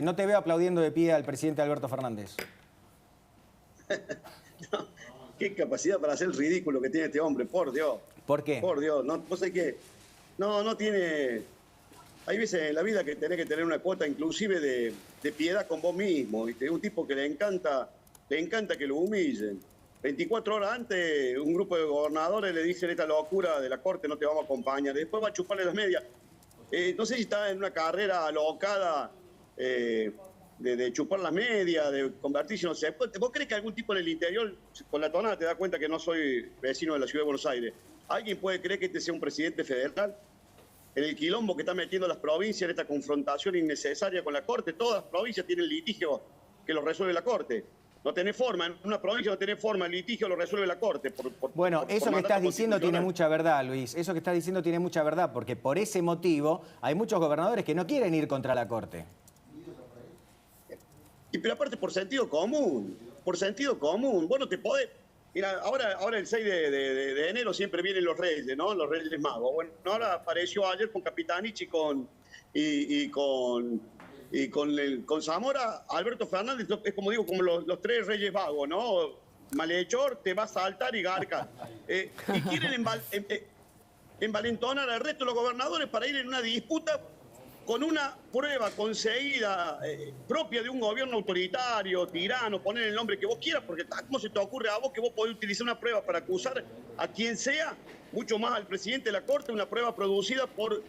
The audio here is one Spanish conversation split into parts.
No te veo aplaudiendo de pie al presidente Alberto Fernández. No, qué capacidad para hacer el ridículo que tiene este hombre, por Dios. ¿Por qué? Por Dios, no, vos sabés que no tiene. Hay veces en la vida que tenés que tener una cuota inclusive de piedad con vos mismo, ¿viste? Es un tipo que le encanta que lo humillen. 24 horas antes, un grupo de gobernadores le dicen esta locura de la corte, no te vamos a acompañar. Después va a chuparle las medias. No sé si está en una carrera alocada de chupar las medias, de convertirse, no sé. ¿Vos crees que algún tipo en el interior, con la tonada te das cuenta que no soy vecino de la ciudad de Buenos Aires? ¿Alguien puede creer que este sea un presidente federal? En el quilombo que está metiendo las provincias, en esta confrontación innecesaria con la Corte, todas las provincias tienen litigio que lo resuelve la Corte. No tenés forma, en una provincia no tenés forma, el litigio lo resuelve la Corte. Bueno, eso que estás diciendo tiene mucha verdad, Luis. Eso que estás diciendo tiene mucha verdad, porque por ese motivo hay muchos gobernadores que no quieren ir contra la Corte. Y pero aparte por sentido común, vos no te podés. Mira, ahora el 6 de enero siempre vienen los reyes, ¿no? Los reyes magos. Bueno, ahora apareció ayer con Capitanich con Zamora, Alberto Fernández, es como digo, como los tres reyes vagos, ¿no? Malhechor, te va a saltar y garca. Y quieren envalentonar al resto de los gobernadores para ir en una disputa con una prueba conseguida propia de un gobierno autoritario, tirano, poner el nombre que vos quieras, porque ¿cómo se te ocurre a vos que vos podés utilizar una prueba para acusar a quien sea, mucho más al presidente de la Corte, una prueba producida por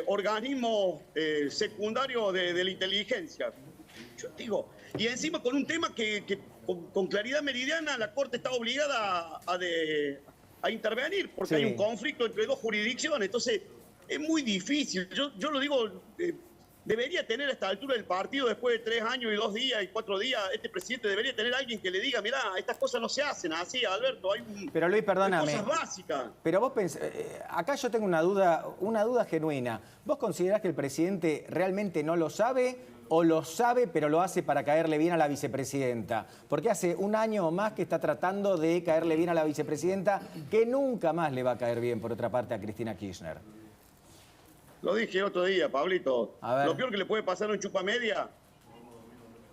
organismos secundarios de la inteligencia? Yo digo, y encima con un tema que con claridad meridiana la Corte está obligada a intervenir, porque hay un conflicto entre dos jurisdicciones. Entonces, es muy difícil. Yo lo digo, debería tener a esta altura del partido, después de 3 años y 2 días y 4 días, este presidente debería tener a alguien que le diga, mirá, estas cosas no se hacen así, Alberto, pero Luis, perdóname. Hay cosas básicas. Pero vos acá yo tengo una duda genuina. ¿Vos considerás que el presidente realmente no lo sabe o lo sabe pero lo hace para caerle bien a la vicepresidenta? Porque hace 1 año o más que está tratando de caerle bien a la vicepresidenta, que nunca más le va a caer bien, por otra parte, a Cristina Kirchner. Lo dije el otro día, Pablito. Lo peor que le puede pasar a un chupamedia,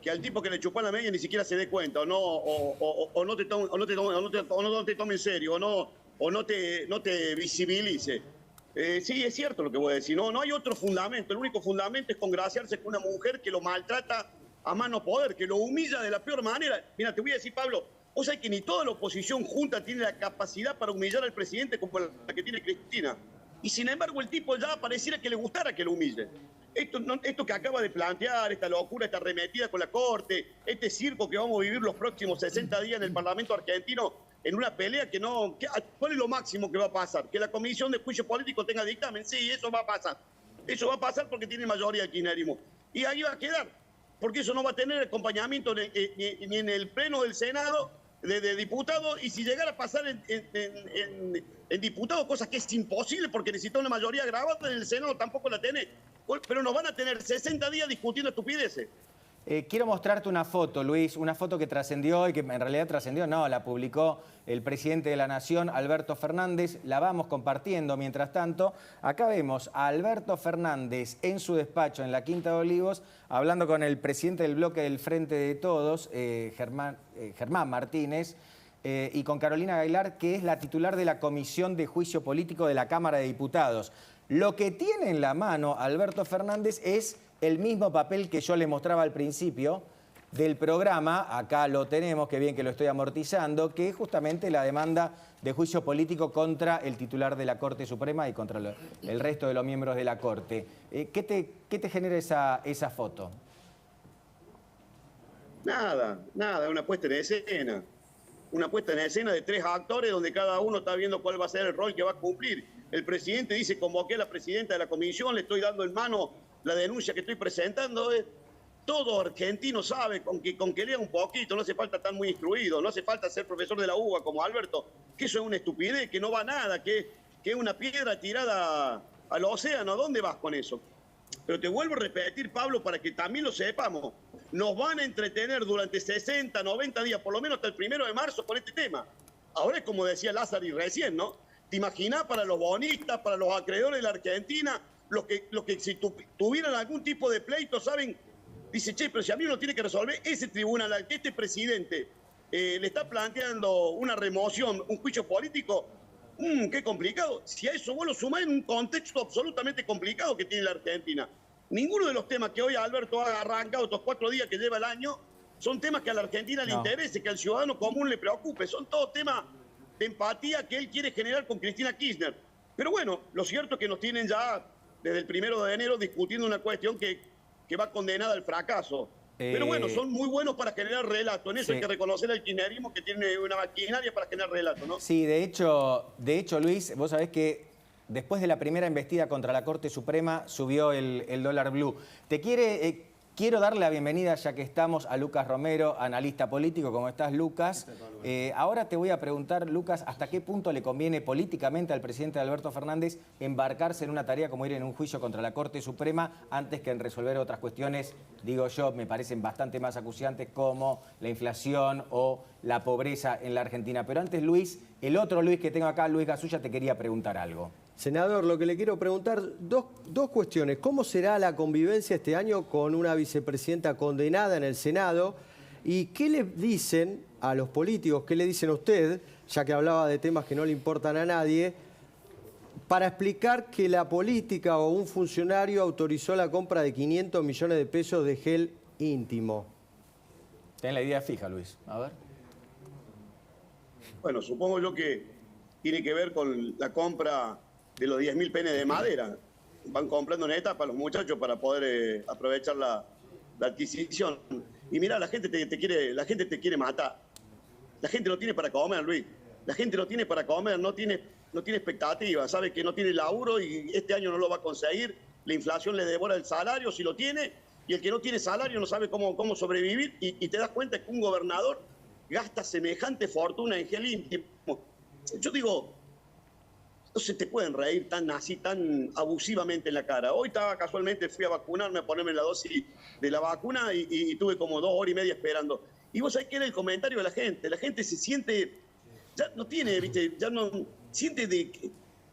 que al tipo que le chupó la media ni siquiera se dé cuenta, o no te tome en serio, o no te visibilice. Sí, es cierto lo que voy a decir. No hay otro fundamento. El único fundamento es congraciarse con una mujer que lo maltrata a mano poder, que lo humilla de la peor manera. Mira, te voy a decir, Pablo, vos sabés que ni toda la oposición junta tiene la capacidad para humillar al presidente como la que tiene Cristina. Y sin embargo el tipo ya pareciera que le gustara que lo humille. Esto que acaba de plantear, esta locura, esta arremetida con la Corte, este circo que vamos a vivir los próximos 60 días en el Parlamento argentino, en una pelea que no... ¿Cuál es lo máximo que va a pasar? ¿Que la Comisión de Juicio Político tenga dictamen? Sí, eso va a pasar. Eso va a pasar porque tiene mayoría de kirchnerismo. Y ahí va a quedar, porque eso no va a tener acompañamiento ni en el Pleno del Senado, de diputados, y si llegara a pasar en diputados, cosas que es imposible porque necesita una mayoría grabada, en el Senado tampoco la tenés. Pero nos van a tener 60 días discutiendo estupideces. Quiero mostrarte una foto, Luis, una foto que trascendió y que en realidad trascendió, no, la publicó el presidente de la Nación, Alberto Fernández. La vamos compartiendo mientras tanto. Acá vemos a Alberto Fernández en su despacho en la Quinta de Olivos, hablando con el presidente del bloque del Frente de Todos, Germán Martínez, y con Carolina Gaylar, que es la titular de la Comisión de Juicio Político de la Cámara de Diputados. Lo que tiene en la mano Alberto Fernández es el mismo papel que yo le mostraba al principio del programa, acá lo tenemos, qué bien que lo estoy amortizando, que es justamente la demanda de juicio político contra el titular de la Corte Suprema y contra el resto de los miembros de la Corte. ¿Qué te genera esa foto? Nada, una puesta en escena. Una puesta en escena de 3 actores donde cada uno está viendo cuál va a ser el rol que va a cumplir. El presidente dice, convoqué a la presidenta de la comisión, le estoy dando en mano la denuncia que estoy presentando. Todo argentino sabe, con que lea un poquito, no hace falta estar muy instruido, no hace falta ser profesor de la UBA como Alberto, que eso es una estupidez, que no va a nada, que es una piedra tirada al océano. ¿A dónde vas con eso? Pero te vuelvo a repetir, Pablo, para que también lo sepamos. Nos van a entretener durante 60, 90 días, por lo menos hasta el 1 de marzo, con este tema. Ahora es como decía Lázaro y recién, ¿no? ¿Te imaginás para los bonistas, para los acreedores de la Argentina, los que si tuvieran algún tipo de pleito, saben dice, che, pero si a mí uno tiene que resolver ese tribunal al que este presidente le está planteando una remoción, un juicio político, qué complicado. Si a eso vos lo sumás en un contexto absolutamente complicado que tiene la Argentina. Ninguno de los temas que hoy Alberto ha arrancado estos 4 días que lleva el año son temas que a la Argentina le interese, que al ciudadano común le preocupe. Son todos temas de empatía que él quiere generar con Cristina Kirchner. Pero bueno, lo cierto es que nos tienen ya desde el 1 de enero discutiendo una cuestión que va condenada al fracaso. Pero bueno, son muy buenos para generar relato. En eso hay que reconocer al kirchnerismo, que tiene una maquinaria para generar relato, ¿no? Sí, de hecho, Luis, vos sabés que después de la primera investida contra la Corte Suprema subió el dólar blue. Quiero darle la bienvenida, ya que estamos, a Lucas Romero, analista político. ¿Cómo estás, Lucas? Ahora te voy a preguntar, Lucas, ¿hasta qué punto le conviene políticamente al presidente Alberto Fernández embarcarse en una tarea como ir en un juicio contra la Corte Suprema antes que en resolver otras cuestiones, digo yo, me parecen bastante más acuciantes, como la inflación o la pobreza en la Argentina? Pero antes, Luis, el otro Luis que tengo acá, Luis Gasulla, te quería preguntar algo. Senador, lo que le quiero preguntar, dos cuestiones. ¿Cómo será la convivencia este año con una vicepresidenta condenada en el Senado? ¿Y qué le dicen a los políticos, qué le dicen a usted, ya que hablaba de temas que no le importan a nadie, para explicar que la política o un funcionario autorizó la compra de 500 millones de pesos de gel íntimo? Ten la idea fija, Luis. A ver. Bueno, supongo yo que tiene que ver con la compra de los 10.000 penes de madera. Van comprando en etapa los muchachos para poder aprovechar la adquisición. Y mira, la gente te quiere matar. La gente no tiene para comer, Luis. La gente no tiene para comer, no tiene expectativa. Sabe que no tiene laburo y este año no lo va a conseguir. La inflación le devora el salario si lo tiene. Y el que no tiene salario no sabe cómo sobrevivir. Y te das cuenta que un gobernador gasta semejante fortuna en gel íntimo. Yo digo, no se te pueden reír tan abusivamente en la cara. Hoy casualmente fui a vacunarme, a ponerme la dosis de la vacuna y tuve como 2 horas y media esperando. Y vos sabés que era el comentario de la gente. La gente se siente, ya no tiene, ¿viste? Ya no siente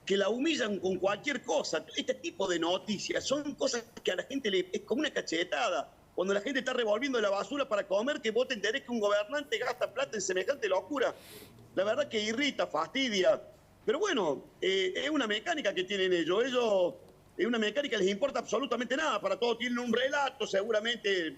que la humillan con cualquier cosa. Este tipo de noticias son cosas que a la gente es como una cachetada. Cuando la gente está revolviendo la basura para comer, que vos te enterés que un gobernante gasta plata en semejante locura. La verdad que irrita, fastidia. Pero bueno, es una mecánica que tienen ellos. Es una mecánica que les importa absolutamente nada. Para todos tienen un relato, seguramente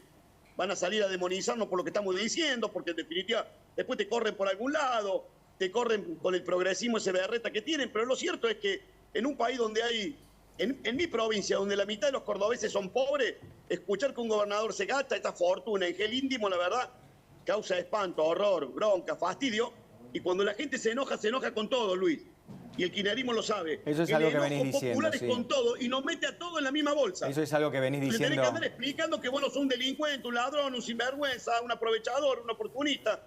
van a salir a demonizarnos por lo que estamos diciendo, porque en definitiva después te corren por algún lado, te corren con el progresismo ese berreta que tienen. Pero lo cierto es que en un país donde hay, en mi provincia, donde la mitad de los cordobeses son pobres, escuchar que un gobernador se gasta esta fortuna en gel íntimo, la verdad, causa espanto, horror, bronca, fastidio. Y cuando la gente se enoja con todo, Luis. Y el kirchnerismo lo sabe. Eso es algo que venís diciendo. Populares con todo y nos mete a todo en la misma bolsa. Eso es algo que venís diciendo. Le tenés que andar explicando que vos no sos un delincuente, un ladrón, un sinvergüenza, un aprovechador, un oportunista.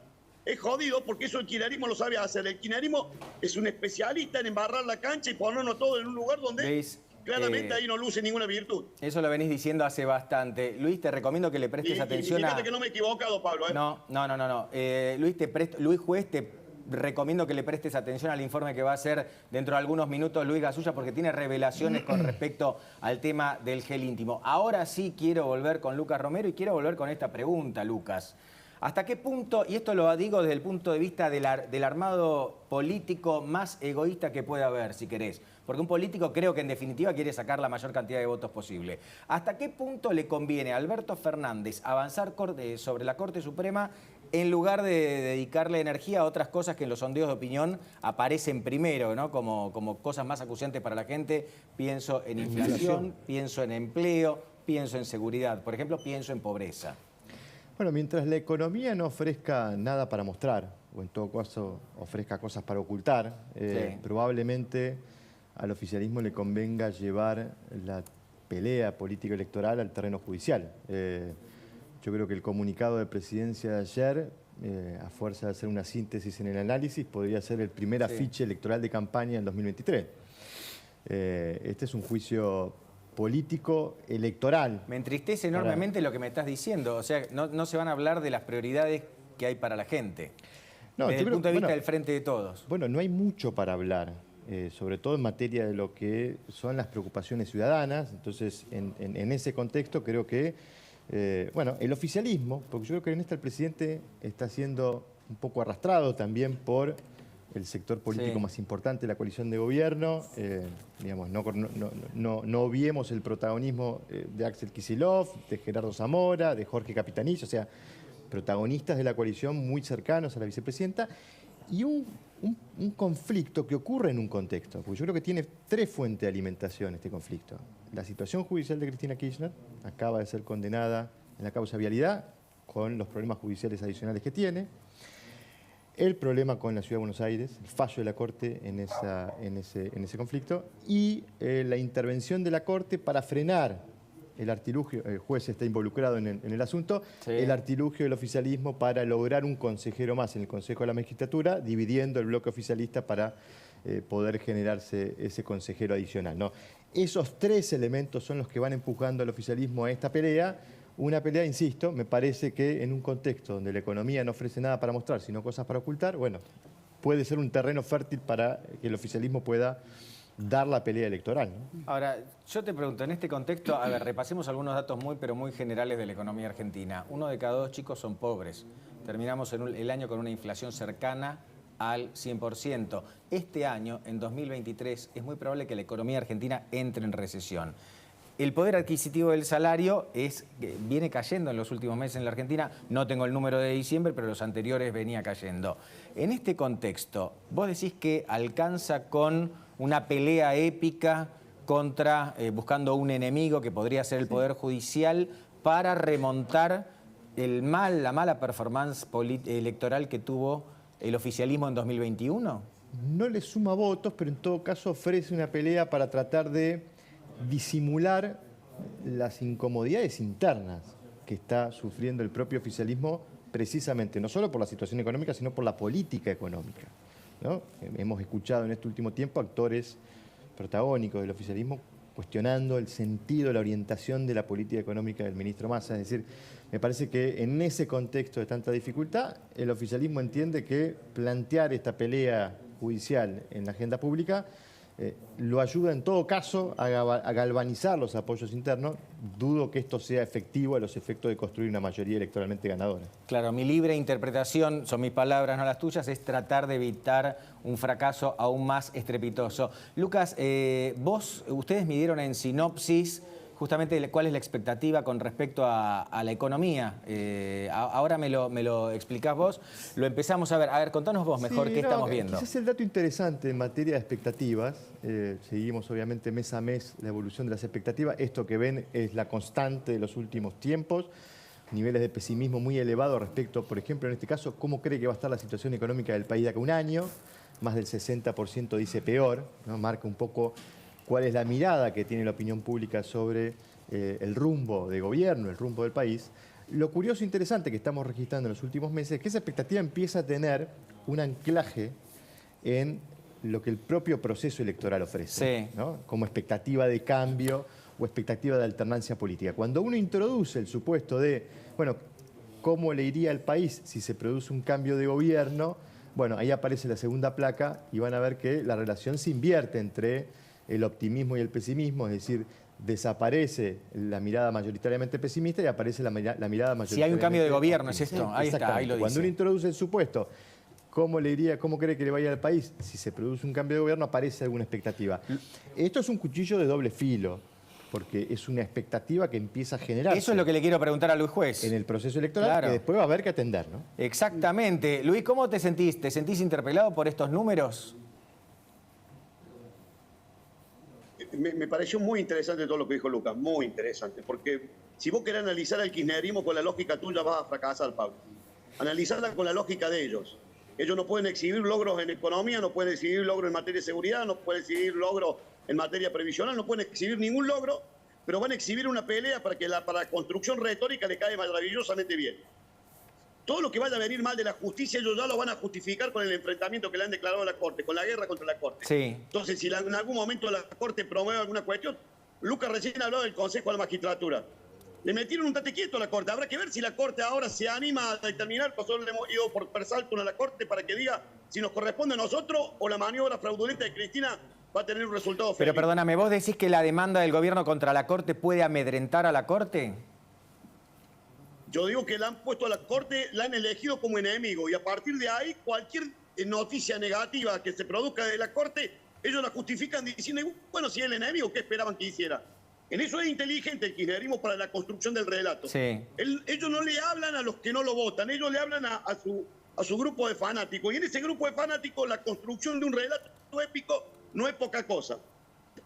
Es jodido porque eso el kirchnerismo lo sabe hacer. El kirchnerismo es un especialista en embarrar la cancha y ponernos todo en un lugar donde Luis, claramente ahí no luce ninguna virtud. Eso lo venís diciendo hace bastante. Luis, te recomiendo que le prestes atención fíjate que no me he equivocado, Pablo. No. Luis Juez, te recomiendo que le prestes atención al informe que va a hacer dentro de algunos minutos Luis Gasulla, porque tiene revelaciones con respecto al tema del gel íntimo. Ahora sí quiero volver con Lucas Romero y quiero volver con esta pregunta, Lucas. ¿Hasta qué punto, y esto lo digo desde el punto de vista del armado político más egoísta que puede haber, si querés? Porque un político creo que en definitiva quiere sacar la mayor cantidad de votos posible. ¿Hasta qué punto le conviene a Alberto Fernández avanzar sobre la Corte Suprema en lugar de dedicarle energía a otras cosas que en los sondeos de opinión aparecen primero, ¿no? Como cosas más acuciantes para la gente? Pienso en inflación, pienso en empleo, pienso en seguridad, por ejemplo, pienso en pobreza. Bueno, mientras la economía no ofrezca nada para mostrar, o en todo caso ofrezca cosas para ocultar, probablemente al oficialismo le convenga llevar la pelea política electoral al terreno judicial. Yo creo que el comunicado de presidencia de ayer, a fuerza de hacer una síntesis en el análisis, podría ser el primer afiche electoral de campaña en 2023. Este es un juicio político electoral. Me entristece enormemente lo que me estás diciendo. O sea, no se van a hablar de las prioridades que hay para la gente. No, desde el punto de vista del Frente de Todos. Bueno, no hay mucho para hablar, sobre todo en materia de lo que son las preocupaciones ciudadanas. Entonces, en ese contexto creo que Bueno, el oficialismo, porque yo creo que en esta el presidente está siendo un poco arrastrado también por el sector político más importante de la coalición de gobierno. Digamos, no obviemos el protagonismo de Axel Kicillof, de Gerardo Zamora, de Jorge Capitanich, o sea, protagonistas de la coalición muy cercanos a la vicepresidenta, y un conflicto que ocurre en un contexto, porque yo creo que tiene tres fuentes de alimentación este conflicto. La situación judicial de Cristina Kirchner, acaba de ser condenada en la causa vialidad, con los problemas judiciales adicionales que tiene. El problema con la Ciudad de Buenos Aires, el fallo de la Corte en ese conflicto, y la intervención de la Corte para frenar el artilugio, el juez está involucrado en el asunto, el artilugio del oficialismo para lograr un consejero más en el Consejo de la Magistratura, dividiendo el bloque oficialista para poder generarse ese consejero adicional, ¿no? Esos tres elementos son los que van empujando al oficialismo a esta pelea. Una pelea, insisto, me parece que en un contexto donde la economía no ofrece nada para mostrar, sino cosas para ocultar, bueno, puede ser un terreno fértil para que el oficialismo pueda dar la pelea electoral, ¿no? Ahora, yo te pregunto, en este contexto, a ver, repasemos algunos datos pero muy generales de la economía argentina. 1 de cada 2 chicos son pobres. Terminamos el año con una inflación cercana al 100%. Este año, en 2023, es muy probable que la economía argentina entre en recesión. El poder adquisitivo del salario viene cayendo en los últimos meses en la Argentina. No tengo el número de diciembre, pero los anteriores venía cayendo. En este contexto, vos decís que alcanza con una pelea épica contra, buscando un enemigo que podría ser el Poder Judicial, para remontar la mala performance electoral que tuvo el oficialismo en 2021. No le suma votos, pero en todo caso ofrece una pelea para tratar de disimular las incomodidades internas que está sufriendo el propio oficialismo, precisamente no solo por la situación económica, sino por la política económica, ¿no? Hemos escuchado en este último tiempo actores protagónicos del oficialismo cuestionando el sentido, la orientación de la política económica del ministro Massa. Es decir, me parece que en ese contexto de tanta dificultad, el oficialismo entiende que plantear esta pelea judicial en la agenda pública lo ayuda en todo caso a galvanizar los apoyos internos. Dudo que esto sea efectivo a los efectos de construir una mayoría electoralmente ganadora. Claro, mi libre interpretación, son mis palabras, no las tuyas, es tratar de evitar un fracaso aún más estrepitoso. Lucas, ustedes midieron en Sinopsis justamente cuál es la expectativa con respecto a la economía. Ahora me lo explicás vos. Lo empezamos a ver. A ver, contanos vos mejor qué estamos viendo. Ese es el dato interesante en materia de expectativas. Seguimos obviamente mes a mes la evolución de las expectativas. Esto que ven es la constante de los últimos tiempos. Niveles de pesimismo muy elevados respecto, por ejemplo, en este caso, cómo cree que va a estar la situación económica del país de acá a un año. Más del 60% dice peor, ¿no? Marca un poco cuál es la mirada que tiene la opinión pública sobre el rumbo de gobierno, el rumbo del país. Lo curioso e interesante que estamos registrando en los últimos meses es que esa expectativa empieza a tener un anclaje en lo que el propio proceso electoral ofrece, ¿no? Como expectativa de cambio o expectativa de alternancia política. Cuando uno introduce el supuesto de, bueno, ¿cómo le iría al país si se produce un cambio de gobierno? Bueno, ahí aparece la segunda placa y van a ver que la relación se invierte entre el optimismo y el pesimismo, es decir, desaparece la mirada mayoritariamente pesimista y aparece la mirada mayoritariamente... Si hay un cambio de gobierno, es esto, sí, ahí está, ahí lo dice. Cuando uno introduce el supuesto, ¿cómo cree que le vaya al país? Si se produce un cambio de gobierno, aparece alguna expectativa. Esto es un cuchillo de doble filo, porque es una expectativa que empieza a generarse. Eso es lo que le quiero preguntar a Luis Juez. En el proceso electoral, que después va a haber que atender, ¿no? Exactamente. Luis, ¿cómo te sentís? ¿Te sentís interpelado por estos números? Me pareció muy interesante todo lo que dijo Lucas, muy interesante, porque si vos querés analizar el kirchnerismo con la lógica tuya vas a fracasar, Pablo. Analizarla con la lógica de ellos. Ellos no pueden exhibir logros en economía, no pueden exhibir logros en materia de seguridad, no pueden exhibir logros en materia previsional, no pueden exhibir ningún logro, pero van a exhibir una pelea para que para la construcción retórica le cae maravillosamente bien. Todo lo que vaya a venir mal de la justicia, ellos ya lo van a justificar con el enfrentamiento que le han declarado a la Corte, con la guerra contra la Corte. Sí. Entonces, si en algún momento la Corte promueve alguna cuestión, Lucas recién habló del Consejo de la Magistratura. Le metieron un tate quieto a la Corte. Habrá que ver si la Corte ahora se anima a determinar. Nosotros le hemos ido por salto a la Corte para que diga si nos corresponde a nosotros o la maniobra fraudulenta de Cristina va a tener un resultado feliz. Pero perdóname, ¿vos decís que la demanda del gobierno contra la Corte puede amedrentar a la Corte? Yo digo que la han puesto a la Corte, la han elegido como enemigo y a partir de ahí cualquier noticia negativa que se produzca de la Corte, ellos la justifican diciendo, bueno, si es el enemigo, ¿qué esperaban que hiciera? En eso es inteligente el kirchnerismo para la construcción del relato. Sí. Ellos no le hablan a los que no lo votan, ellos le hablan a su grupo de fanáticos. Y en ese grupo de fanáticos la construcción de un relato épico no es poca cosa.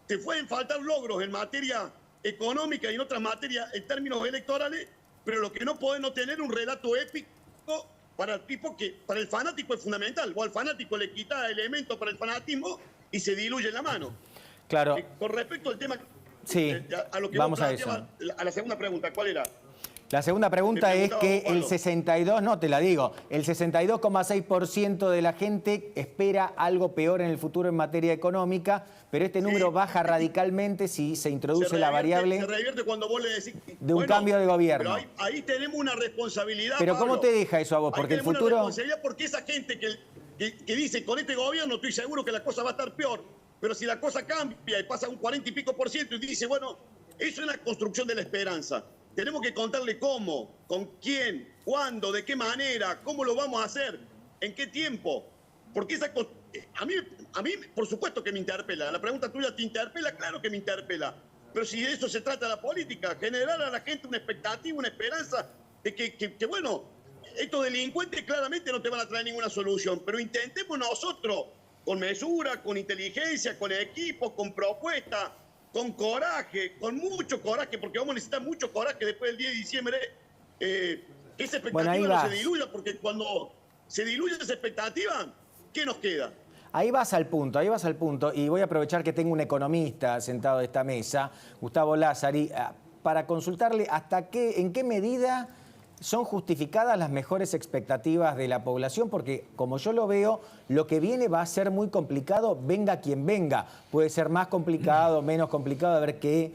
Te pueden faltar logros en materia económica y en otras materias en términos electorales, pero lo que no puede no tener un relato épico para el tipo que para el fanático es fundamental. O al fanático le quita elementos para el fanatismo y se diluye en la mano. Claro. Con respecto al tema, sí, a lo que vamos vos a eso. a la segunda pregunta, ¿cuál era? La segunda pregunta es que el 62, no te la digo, el 62,6% de la gente espera algo peor en el futuro en materia económica, pero este número baja radicalmente si se introduce la variable se revierte cuando vos le decís, de un cambio de gobierno. Pero ahí tenemos una responsabilidad, Pero Pablo. ¿cómo te deja eso a vos? Porque el futuro... Una responsabilidad porque esa gente que dice, con este gobierno estoy seguro que la cosa va a estar peor, pero si la cosa cambia y pasa un 40 y pico por ciento y dice, bueno, eso es la construcción de la esperanza. Tenemos que contarle cómo, con quién, cuándo, de qué manera, cómo lo vamos a hacer, en qué tiempo. Porque a mí, por supuesto que me interpela. La pregunta tuya te interpela, claro que me interpela. Pero si de eso se trata la política, generar a la gente una expectativa, una esperanza de que bueno, estos delincuentes claramente no te van a traer ninguna solución. Pero intentemos nosotros, con mesura, con inteligencia, con equipo, con propuesta, con coraje, con mucho coraje, porque vamos a necesitar mucho coraje después del 10 de diciembre, que esa expectativa no se diluya, porque cuando se diluye esa expectativa, ¿qué nos queda? Ahí vas al punto, y voy a aprovechar que tengo un economista sentado en esta mesa, Gustavo Lázari, para consultarle en qué medida son justificadas las mejores expectativas de la población, porque como yo lo veo, lo que viene va a ser muy complicado, venga quien venga. Puede ser más complicado, menos complicado, a ver qué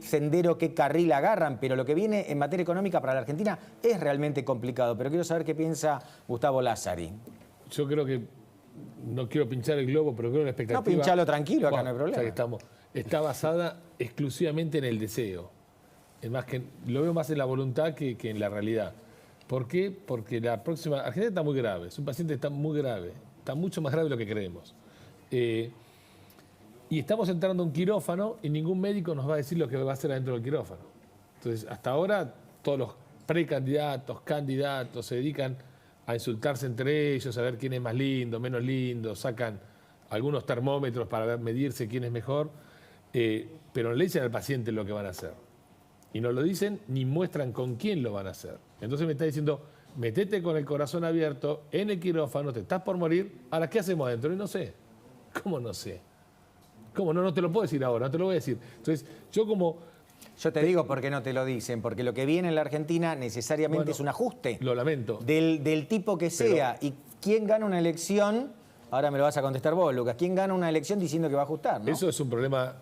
sendero, qué carril agarran, pero lo que viene en materia económica para la Argentina es realmente complicado. Pero quiero saber qué piensa Gustavo Lázari. Yo creo que, no quiero pinchar el globo, pero creo que la expectativa... No, pinchalo tranquilo, acá no hay problema. Ya que estamos, está basada exclusivamente en el deseo. Es más que, lo veo más en la voluntad que en la realidad. ¿Por qué? Porque la próxima... Argentina está muy grave, es un paciente que está muy grave, está mucho más grave de lo que creemos. Y estamos entrando a un quirófano y ningún médico nos va a decir lo que va a hacer adentro del quirófano. Entonces, hasta ahora, todos los precandidatos, candidatos se dedican a insultarse entre ellos, a ver quién es más lindo, menos lindo, sacan algunos termómetros para medirse quién es mejor, pero no le dicen al paciente lo que van a hacer. Y no lo dicen ni muestran con quién lo van a hacer. Entonces me está diciendo, metete con el corazón abierto en el quirófano, te estás por morir, ahora ¿qué hacemos adentro? Y no sé. ¿Cómo no sé? ¿Cómo? No te lo puedo decir ahora, no te lo voy a decir. Entonces, yo te digo por qué no te lo dicen, porque lo que viene en la Argentina necesariamente es un ajuste. Lo lamento. Del tipo que sea. Y quién gana una elección, ahora me lo vas a contestar vos, Lucas, ¿quién gana una elección diciendo que va a ajustar, ¿no? Eso es un problema,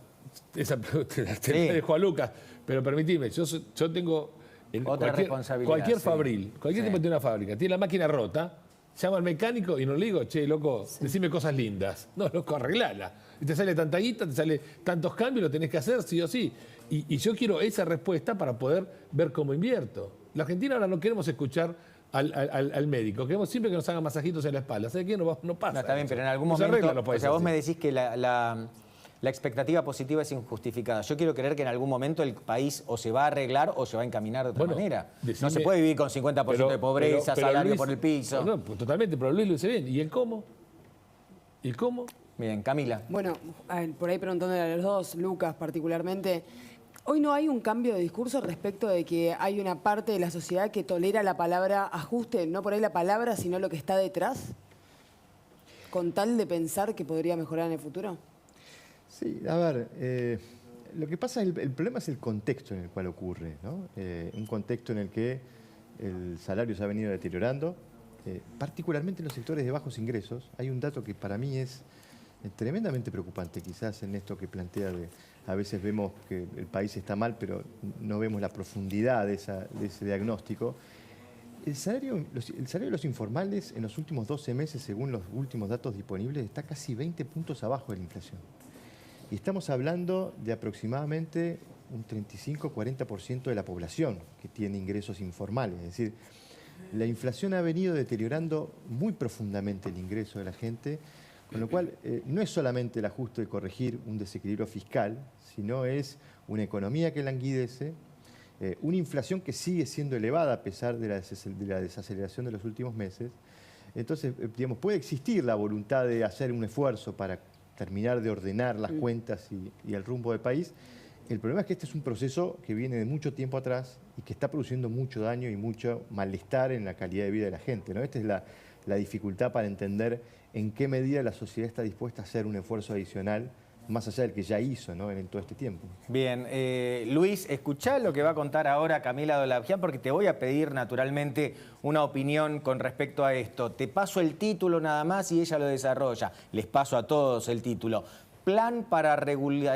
esa pregunta te la dejo a Lucas, pero permitime, yo tengo... Otra responsabilidad. Cualquier fabril, cualquier tipo tiene una fábrica, tiene la máquina rota, llama al mecánico y no le digo, che, loco, decime cosas lindas. No, loco, arreglala. Y te sale tanta guita, te sale tantos cambios, lo tenés que hacer sí o sí. Y yo quiero esa respuesta para poder ver cómo invierto. La Argentina ahora no queremos escuchar al médico, queremos siempre que nos hagan masajitos en la espalda. ¿Sabes qué? No pasa. No, está bien, pero en algún momento, o sea, vos me decís que la expectativa positiva es injustificada. Yo quiero creer que en algún momento el país o se va a arreglar o se va a encaminar de otra manera. No se puede vivir con 50% de pobreza, salario por el piso. No, pues totalmente, pero Luis lo dice bien. ¿Y el cómo? ¿Y el cómo? Bien, Camila. Bueno, por ahí preguntándole a los dos, Lucas particularmente, ¿hoy no hay un cambio de discurso respecto de que hay una parte de la sociedad que tolera la palabra ajuste, no por ahí la palabra, sino lo que está detrás, con tal de pensar que podría mejorar en el futuro? Sí, a ver, lo que pasa, el problema es el contexto en el cual ocurre, ¿no? Un contexto en el que el salario se ha venido deteriorando, particularmente en los sectores de bajos ingresos. Hay un dato que para mí es tremendamente preocupante, quizás en esto que plantea a veces vemos que el país está mal, pero no vemos la profundidad de ese diagnóstico. El salario de los informales en los últimos 12 meses, según los últimos datos disponibles, está casi 20 puntos abajo de la inflación. Y estamos hablando de aproximadamente un 35-40% de la población que tiene ingresos informales. Es decir, la inflación ha venido deteriorando muy profundamente el ingreso de la gente, con lo cual no es solamente el ajuste de corregir un desequilibrio fiscal, sino es una economía que languidece, una inflación que sigue siendo elevada a pesar de la desaceleración de los últimos meses. Entonces, digamos, puede existir la voluntad de hacer un esfuerzo para terminar de ordenar las cuentas y el rumbo del país. El problema es que este es un proceso que viene de mucho tiempo atrás y que está produciendo mucho daño y mucho malestar en la calidad de vida de la gente, ¿no? Esta es la dificultad para entender en qué medida la sociedad está dispuesta a hacer un esfuerzo adicional más allá del que ya hizo, ¿no?, en todo este tiempo. Bien, Luis, escuchá lo que va a contar ahora Camila Dolabjian, porque te voy a pedir naturalmente una opinión con respecto a esto. Te paso el título nada más y ella lo desarrolla. Les paso a todos el título. Plan para regular